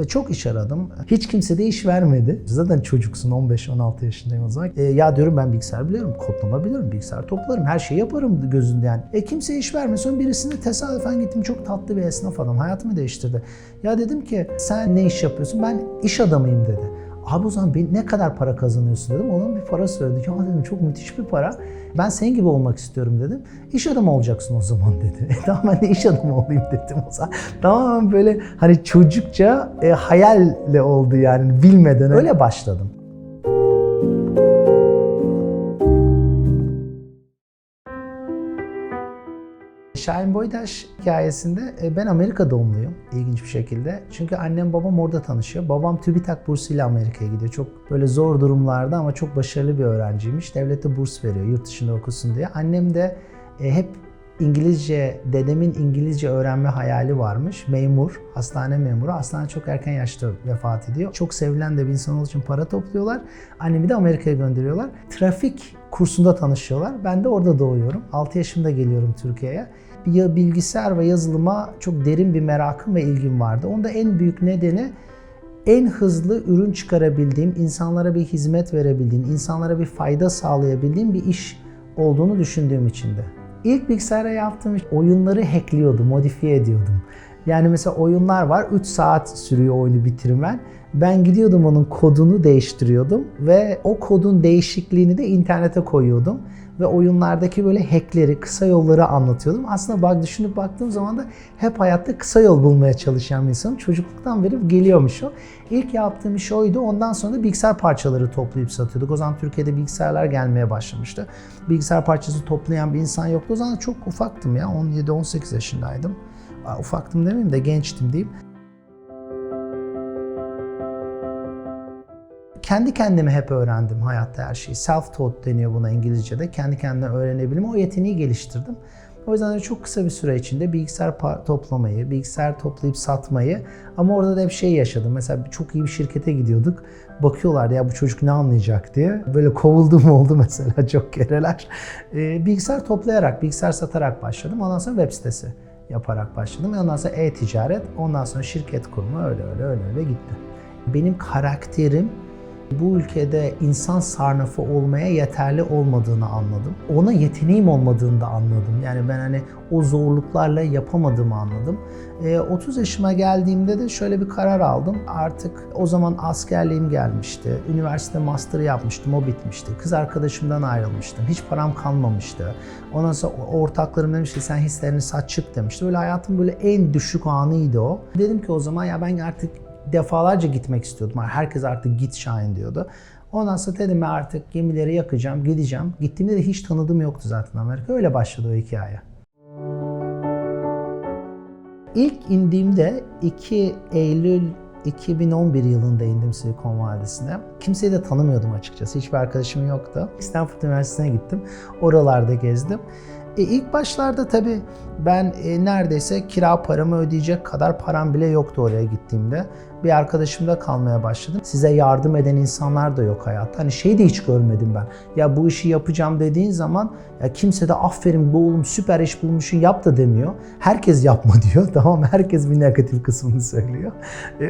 Çok iş aradım. Hiç kimse de iş vermedi. Zaten çocuksun, 15-16 yaşındayım o zaman. Ya diyorum ben bilgisayar biliyorum, kodlama biliyorum, bilgisayar toplarım, her şeyi yaparım gözünde yani. Kimse iş vermedi. Sonra birisine tesadüfen gittim. Çok tatlı bir esnaf adam. Hayatımı değiştirdi. Ya dedim ki sen ne iş yapıyorsun? Ben iş adamıyım dedi. Abi o zaman ne kadar para kazanıyorsun dedim. Onun bir para söyledi. Ya dedim çok müthiş bir para. Ben senin gibi olmak istiyorum dedim. İş adamı olacaksın o zaman dedi. Tamam ben de iş adamı olayım dedim o zaman. Tamamen böyle hani çocukça hayalle oldu yani bilmeden öyle başladım. Şahin Boydaş hikayesinde ben Amerika doğumluyum ilginç bir şekilde. Çünkü annem babam orada tanışıyor. Babam TÜBİTAK bursuyla Amerika'ya gidiyor. Çok böyle zor durumlarda ama çok başarılı bir öğrenciymiş. Devlet de burs veriyor yurt dışında okusun diye. Annem de hep İngilizce, dedemin İngilizce öğrenme hayali varmış. Memur, hastane memuru. Hastane çok erken yaşta vefat ediyor. Çok sevilen de bir insan olduğu için para topluyorlar. Annemi de Amerika'ya gönderiyorlar. Trafik kursunda tanışıyorlar. Ben de orada doğuyorum. 6 yaşımda geliyorum Türkiye'ye. Bilgisayar ve yazılıma çok derin bir merakım ve ilgim vardı. Onda en büyük nedeni en hızlı ürün çıkarabildiğim, insanlara bir hizmet verebildiğim, insanlara bir fayda sağlayabildiğim bir iş olduğunu düşündüğüm içindi. İlk bilgisayara yaptığım oyunları hackliyordum, modifiye ediyordum. Yani mesela oyunlar var, 3 saat sürüyor oyunu bitirmen. Ben gidiyordum onun kodunu değiştiriyordum ve o kodun değişikliğini de internete koyuyordum. Ve oyunlardaki böyle hackleri, kısa yolları anlatıyordum. Aslında düşünüp baktığım zaman da hep hayatta kısa yol bulmaya çalışan bir insanım. Çocukluktan beri geliyormuş o. İlk yaptığım iş oydu. Ondan sonra da bilgisayar parçaları toplayıp satıyorduk. O zaman Türkiye'de bilgisayarlar gelmeye başlamıştı. Bilgisayar parçası toplayan bir insan yoktu. O zaman çok ufaktım ya. 17-18 yaşındaydım. Ufaktım demeyeyim de gençtim diyeyim. Kendi kendime hep öğrendim hayatta her şeyi. Self-taught deniyor buna İngilizce'de. Kendi kendine öğrenebilme. O yeteneği geliştirdim. O yüzden de çok kısa bir süre içinde bilgisayar toplamayı, bilgisayar toplayıp satmayı ama orada da hep şey yaşadım. Mesela çok iyi bir şirkete gidiyorduk. Bakıyorlardı ya bu çocuk ne anlayacak diye. Böyle kovulduğum oldu mesela çok kereler. Bilgisayar toplayarak, bilgisayar satarak başladım. Ondan sonra web sitesi yaparak başladım. Ondan sonra e-ticaret, ondan sonra şirket kurma öyle gitti. Benim karakterim bu ülkede insan sarrafı olmaya yeterli olmadığını anladım. Ona yeteneğim olmadığını da anladım. Yani ben hani o zorluklarla yapamadığımı anladım. 30 yaşıma geldiğimde de şöyle bir karar aldım. Artık o zaman askerliğim gelmişti. Üniversite master yapmıştım, o bitmişti. Kız arkadaşımdan ayrılmıştım. Hiç param kalmamıştı. Ondan sonra ortaklarım demişti sen hislerini sat çık demişti. Böyle hayatım böyle en düşük anıydı o. Dedim ki o zaman ya ben artık defalarca gitmek istiyordum. Herkes artık git Şahin diyordu. Ondan sonra dedim ben artık gemileri yakacağım, gideceğim. Gittiğimde de hiç tanıdığım yoktu zaten Amerika. Öyle başladı o hikaye. İlk indiğimde 2 Eylül 2011 yılında indim Silikon Vadisi'ne. Kimseyi de tanımıyordum açıkçası. Hiçbir arkadaşım yoktu. Stanford Üniversitesi'ne gittim. Oralarda gezdim. İlk başlarda tabii ben neredeyse kira paramı ödeyecek kadar param bile yoktu oraya gittiğimde. Bir arkadaşımda kalmaya başladım. Size yardım eden insanlar da yok hayatta. Hani şey de hiç görmedim ben. Ya bu işi yapacağım dediğin zaman ya kimse de aferin bu oğlum süper iş bulmuşsun yap da demiyor. Herkes yapma diyor. Tamam herkes bir negatif kısmını söylüyor.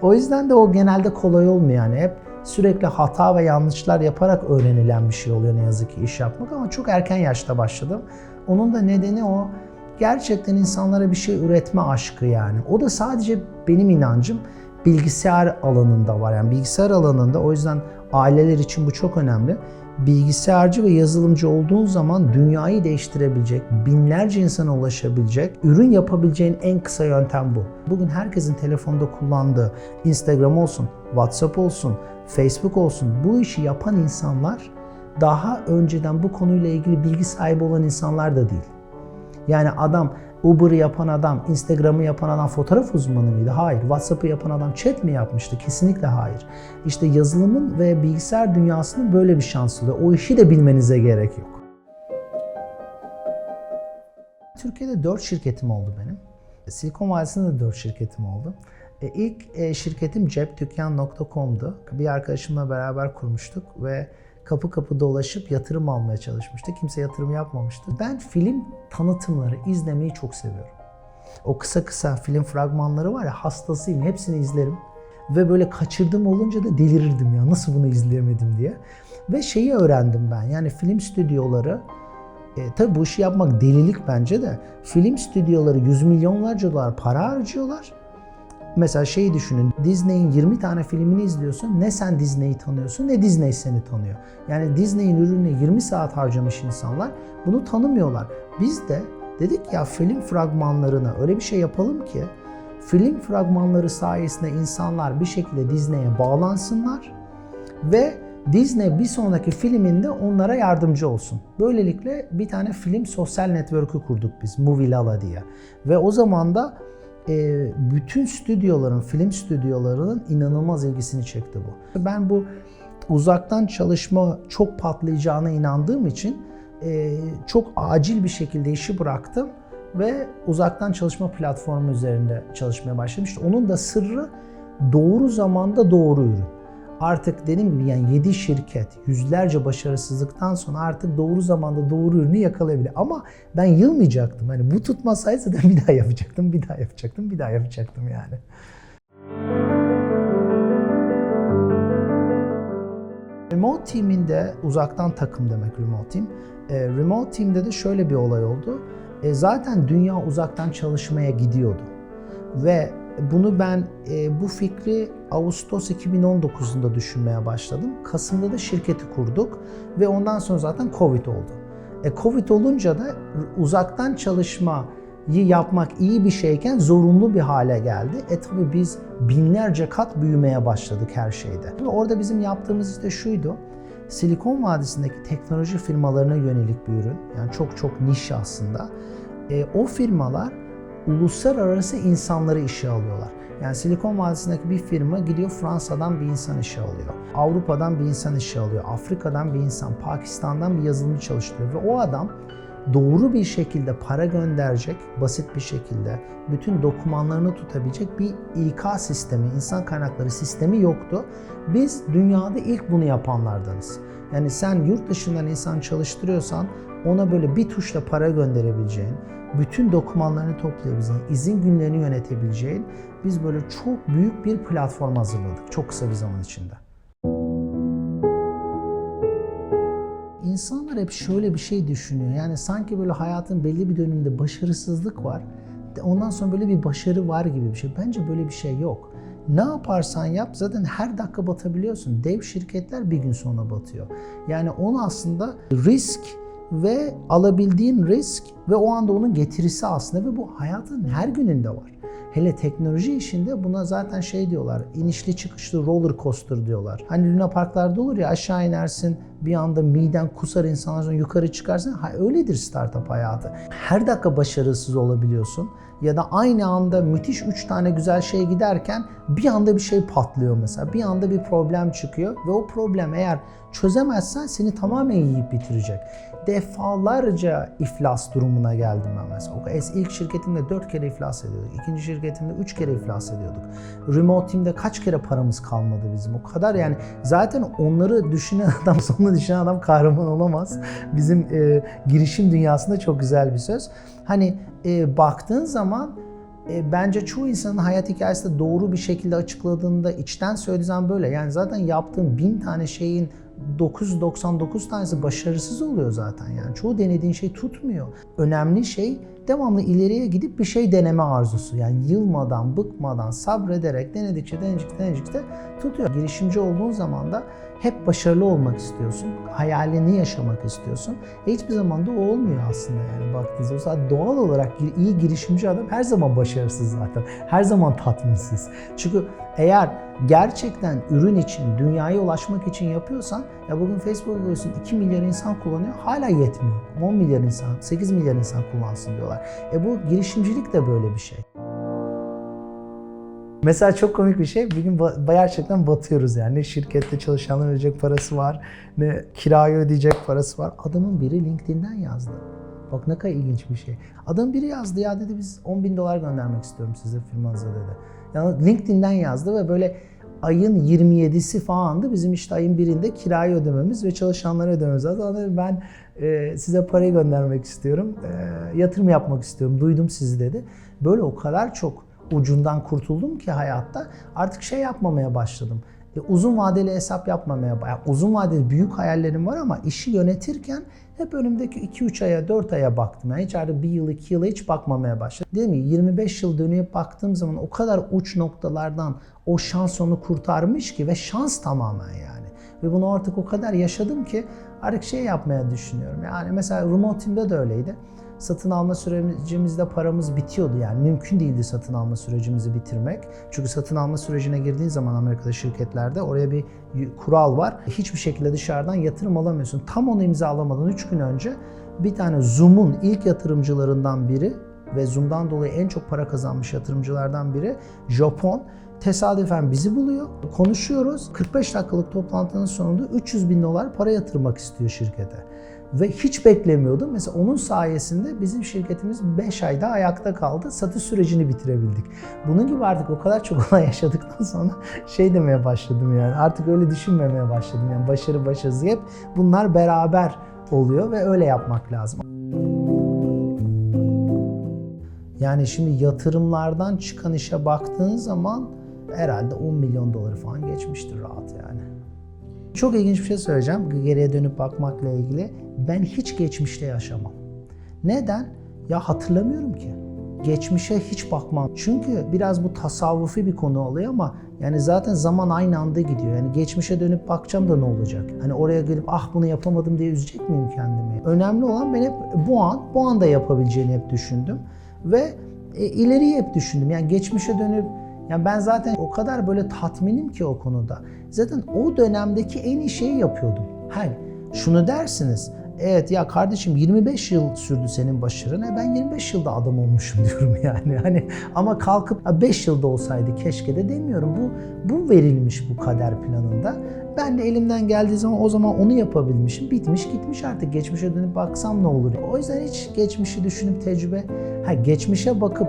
O yüzden de o genelde kolay olmuyor yani. Hep sürekli hata ve yanlışlar yaparak öğrenilen bir şey oluyor ne yazık ki iş yapmak ama çok erken yaşta başladım. Onun da nedeni o gerçekten insanlara bir şey üretme aşkı yani. O da sadece benim inancım bilgisayar alanında var. Yani bilgisayar alanında o yüzden aileler için bu çok önemli. Bilgisayarcı ve yazılımcı olduğun zaman dünyayı değiştirebilecek, binlerce insana ulaşabilecek, ürün yapabileceğin en kısa yöntem bu. Bugün herkesin telefonda kullandığı Instagram olsun, WhatsApp olsun, Facebook olsun bu işi yapan insanlar daha önceden bu konuyla ilgili bilgi sahibi olan insanlar da değil. Yani adam Uber'ı yapan adam, Instagram'ı yapan adam fotoğraf uzmanı mıydı? Hayır. WhatsApp'ı yapan adam chat mi yapmıştı? Kesinlikle hayır. İşte yazılımın ve bilgisayar dünyasının böyle bir şansı oluyor. O işi de bilmenize gerek yok. Türkiye'de 4 şirketim oldu benim. Silikon Vadisi'nde de 4 şirketim oldu. İlk şirketim cepdükkan.com'du. Bir arkadaşımla beraber kurmuştuk ve kapı kapı dolaşıp yatırım almaya çalışmıştı. Kimse yatırım yapmamıştı. Ben film tanıtımları izlemeyi çok seviyorum. O kısa kısa film fragmanları var ya hastasıyım. Hepsini izlerim. Ve böyle kaçırdığım olunca da delirirdim ya, nasıl bunu izleyemedim diye. Ve şeyi öğrendim ben, yani film stüdyoları, tabii bu işi yapmak delilik bence de, film stüdyoları yüz milyonlarca dolar para harcıyorlar. Mesela şeyi düşünün, Disney'in 20 tane filmini izliyorsun, ne sen Disney'i tanıyorsun ne Disney seni tanıyor. Yani Disney'in ürününe 20 saat harcamış insanlar bunu tanımıyorlar. Biz de dedik ya, film fragmanlarına öyle bir şey yapalım ki, film fragmanları sayesinde insanlar bir şekilde Disney'e bağlansınlar ve Disney bir sonraki filminde onlara yardımcı olsun. Böylelikle bir tane film sosyal network'ü kurduk biz, Movie Lala diye. Ve o zaman da bütün stüdyoların, film stüdyolarının inanılmaz ilgisini çekti bu. Ben bu uzaktan çalışma çok patlayacağına inandığım için çok acil bir şekilde işi bıraktım ve uzaktan çalışma platformu üzerinde çalışmaya başladım. İşte onun da sırrı doğru zamanda doğru ürün. Artık dediğim gibi yani 7 şirket, yüzlerce başarısızlıktan sonra artık doğru zamanda doğru ürünü yakalayabilir. Ama ben yılmayacaktım. Hani bu tutmasaydı da bir daha yapacaktım, bir daha yapacaktım, bir daha yapacaktım yani. Remote Team'inde, uzaktan takım demek Remote Team. Remote Team'de de şöyle bir olay oldu. Zaten dünya uzaktan çalışmaya gidiyordu. Ve bunu ben bu fikri Ağustos 2019'unda düşünmeye başladım. Kasım'da da şirketi kurduk ve ondan sonra zaten Covid oldu. Covid olunca da uzaktan çalışmayı yapmak iyi bir şeyken zorunlu bir hale geldi. Tabii biz binlerce kat büyümeye başladık her şeyde. Ve orada bizim yaptığımız işte şuydu. Silikon Vadisi'ndeki teknoloji firmalarına yönelik bir ürün. Yani çok çok niş aslında. O firmalar uluslararası insanları işe alıyorlar. Yani Silikon Vadisi'ndeki bir firma gidiyor Fransa'dan bir insan işe alıyor. Avrupa'dan bir insan işe alıyor. Afrika'dan bir insan, Pakistan'dan bir yazılımcı çalıştırıyor. Ve o adam doğru bir şekilde para gönderecek, basit bir şekilde bütün dokümanlarını tutabilecek bir İK sistemi, insan kaynakları sistemi yoktu. Biz dünyada ilk bunu yapanlardanız. Yani sen yurt dışından insan çalıştırıyorsan ona böyle bir tuşla para gönderebileceğin, bütün dokümanlarını toplayabileceğin, izin günlerini yönetebileceğin, biz böyle çok büyük bir platform hazırladık çok kısa bir zaman içinde. İnsanlar hep şöyle bir şey düşünüyor. Yani sanki böyle hayatın belli bir döneminde başarısızlık var. Ondan sonra böyle bir başarı var gibi bir şey. Bence böyle bir şey yok. Ne yaparsan yap zaten her dakika batabiliyorsun. Dev şirketler bir gün sonra batıyor. Yani onu aslında risk ve alabildiğin risk ve o anda onun getirisi aslında ve bu hayatın her gününde var. Hele teknoloji işinde buna zaten şey diyorlar, inişli çıkışlı roller coaster diyorlar. Hani Luna Parklarda olur ya, aşağı inersin, bir anda miden kusar, insanlar sonra yukarı çıkarsın. Öyledir startup hayatı. Her dakika başarısız olabiliyorsun. Ya da aynı anda müthiş 3 tane güzel şey giderken bir anda bir şey patlıyor mesela. Bir anda bir problem çıkıyor ve o problem eğer çözemezsen seni tamamen yiyip bitirecek. Defalarca iflas durumuna geldim ben mesela. İlk şirketimde 4 kere iflas ediyorduk. İkinci şirketimde 3 kere iflas ediyorduk. Remote Team'de kaç kere paramız kalmadı bizim. O kadar yani zaten onları düşünen adam, sonunu düşünen adam kahraman olamaz. Bizim girişim dünyasında çok güzel bir söz. Hani baktığın zaman bence çoğu insanın hayat hikayesi de doğru bir şekilde açıkladığında, içten söylediği zaman böyle. Yani zaten yaptığın 1000 tane şeyin 999 tanesi başarısız oluyor zaten. Yani çoğu denediğin şey tutmuyor. Önemli şey devamlı ileriye gidip bir şey deneme arzusu. Yani yılmadan, bıkmadan, sabrederek denedikçe tutuyor. Girişimci olduğun zaman da hep başarılı olmak istiyorsun. Hayalini yaşamak istiyorsun. Hiçbir zaman da o olmuyor aslında yani baktığınızda. O zaman doğal olarak iyi girişimci adam her zaman başarısız zaten. Her zaman tatminsіз. Çünkü eğer gerçekten ürün için, dünyaya ulaşmak için yapıyorsan, ya bugün Facebook'u görüyorsun 2 milyar insan kullanıyor, hala yetmiyor. 10 milyar insan, 8 milyar insan kullansın diyorlar. Bu girişimcilik de böyle bir şey. Mesela çok komik bir şey, bir gün gerçekten batıyoruz yani. Ne şirkette çalışanların ödeyecek parası var, ne kirayı ödeyecek parası var. Adamın biri LinkedIn'den yazdı. Bak ne kadar ilginç bir şey. Adam biri yazdı, ya dedi biz $10.000 göndermek istiyorum size firmanıza dedi. Yani LinkedIn'den yazdı ve böyle ayın 27'si falandı. Bizim işte ayın 1'inde kirayı ödememiz ve çalışanlara ödememiz lazım. Ben size parayı göndermek istiyorum, yatırım yapmak istiyorum, duydum sizi dedi. Böyle o kadar çok ucundan kurtuldum ki hayatta artık şey yapmamaya başladım. Uzun vadeli hesap yapmamaya, uzun vadeli büyük hayallerim var ama işi yönetirken hep önümdeki 2-3 aya, 4 aya baktım. Yani hiç artık 1 yıl, 2 yıla hiç bakmamaya başladım. Dedim ki 25 yıl dönüp baktığım zaman o kadar uç noktalardan o şans onu kurtarmış ki ve şans tamamen yani. Ve bunu artık o kadar yaşadım ki artık şey yapmaya düşünüyorum. Yani mesela Remote Team'de de öyleydi. Satın alma sürecimizde paramız bitiyordu yani mümkün değildi satın alma sürecimizi bitirmek. Çünkü satın alma sürecine girdiğin zaman Amerika'da şirketlerde oraya bir kural var. Hiçbir şekilde dışarıdan yatırım alamıyorsun. Tam onu imzalamadan 3 gün önce bir tane Zoom'un ilk yatırımcılarından biri ve Zoom'dan dolayı en çok para kazanmış yatırımcılardan biri Japon. Tesadüfen bizi buluyor. Konuşuyoruz. 45 dakikalık toplantının sonunda $300.000 para yatırmak istiyor şirkete. Ve hiç beklemiyordum. Mesela onun sayesinde bizim şirketimiz 5 ayda ayakta kaldı. Satış sürecini bitirebildik. Bunun gibi artık o kadar çok olay yaşadıktan sonra şey demeye başladım yani. Artık öyle düşünmemeye başladım. Yani başarı başarısı hep bunlar beraber oluyor ve öyle yapmak lazım. Yani şimdi yatırımlardan çıkan işe baktığın zaman herhalde $10 milyon falan geçmiştir rahat yani. Çok ilginç bir şey söyleyeceğim geriye dönüp bakmakla ilgili. Ben hiç geçmişte yaşamam. Neden? Ya hatırlamıyorum ki. Geçmişe hiç bakmam. Çünkü biraz bu tasavvufi bir konu oluyor ama yani zaten zaman aynı anda gidiyor. Yani geçmişe dönüp bakacağım da ne olacak? Hani oraya gelip ah bunu yapamadım diye üzecek miyim kendimi? Önemli olan ben hep bu anda yapabileceğini hep düşündüm. Ve ileriyi hep düşündüm. Yani geçmişe dönüp yani ben zaten o kadar böyle tatminim ki o konuda. Zaten o dönemdeki en iyi şeyi yapıyordum. Şunu dersiniz. Evet ya kardeşim 25 yıl sürdü senin başarın. Ben 25 yılda adam olmuşum diyorum yani. Hani ama kalkıp 5 yılda olsaydı keşke de demiyorum. Bu verilmiş bu kader planında. Ben de elimden geldiği zaman o zaman onu yapabilmişim. Bitmiş gitmiş artık. Geçmişe dönüp baksam ne olur? O yüzden hiç geçmişi düşünüp geçmişe bakıp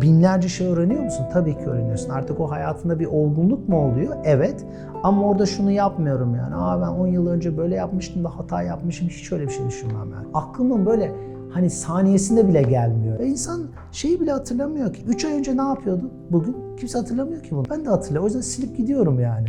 binlerce şey öğreniyor musun? Tabii ki öğreniyorsun. Artık o hayatında bir olgunluk mu oluyor? Evet. Ama orada şunu yapmıyorum yani. Ben 10 yıl önce böyle yapmıştım da hata yapmışım. Hiç öyle bir şey düşünmem yani. Aklımın böyle saniyesinde bile gelmiyor. İnsan şeyi bile hatırlamıyor ki. 3 ay önce ne yapıyordu bugün? Kimse hatırlamıyor ki bunu. Ben de hatırlıyorum. O yüzden silip gidiyorum yani.